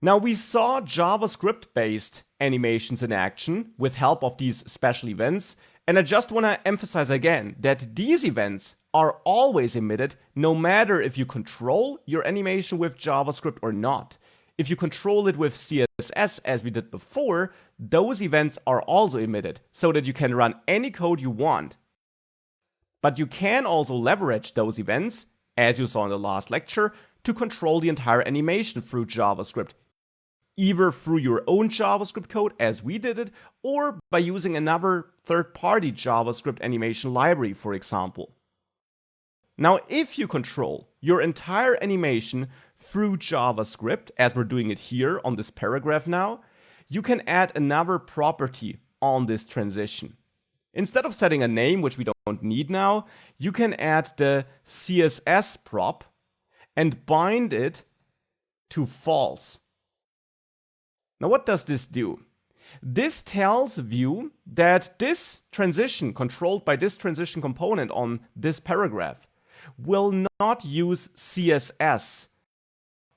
Now we saw JavaScript-based animations in action with help of these special events, and I just want to emphasize again that these events are always emitted no matter if you control your animation with JavaScript or not. If you control it with CSS as we did before, those events are also emitted so that you can run any code you want. But you can also leverage those events, as you saw in the last lecture, to control the entire animation through JavaScript, either through your own JavaScript code as we did it, or by using another third-party JavaScript animation library, for example. Now, if you control your entire animation through JavaScript, as we're doing it here on this paragraph now, you can add another property on this transition. Instead of setting a name, which we don't need now, you can add the CSS prop and bind it to false. Now, what does this do? This tells Vue that this transition controlled by this transition component on this paragraph will not use CSS.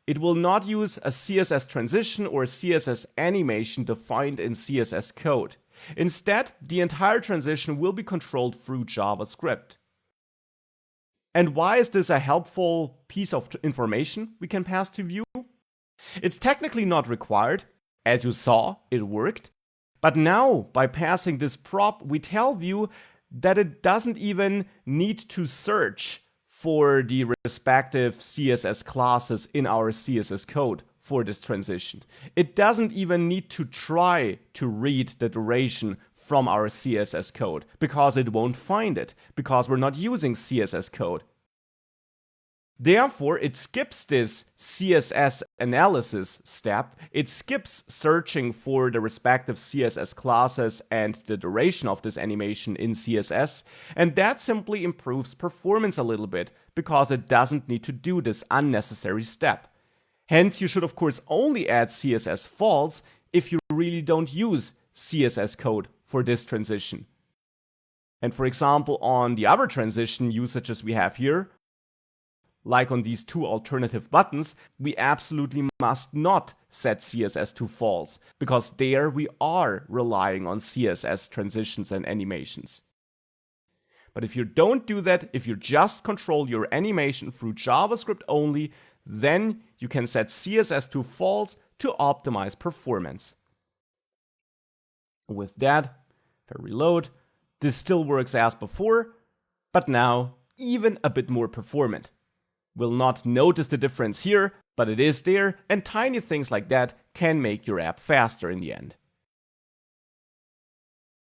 It will not use a CSS transition or a CSS animation defined in CSS code. Instead, the entire transition will be controlled through JavaScript. And why is this a helpful piece of information we can pass to Vue? It's technically not required. As you saw, it worked. But now, by passing this prop, we tell Vue that it doesn't even need to search for the respective CSS classes in our CSS code for this transition. It doesn't even need to try to read the duration from our CSS code, because it won't find it, because we're not using CSS code. Therefore, it skips this CSS analysis step. It skips searching for the respective CSS classes and the duration of this animation in CSS, and that simply improves performance a little bit, because it doesn't need to do this unnecessary step. Hence, you should of course only add CSS false if you really don't use CSS code for this transition. And for example, on the other transition usages we have here, like on these two alternative buttons, we absolutely must not set CSS to false, because there we are relying on CSS transitions and animations. But if you don't do that, if you just control your animation through JavaScript only, then you can set CSS to false to optimize performance. With that, if I reload, this still works as before, but now even a bit more performant. We'll not notice the difference here, but it is there, and tiny things like that can make your app faster in the end.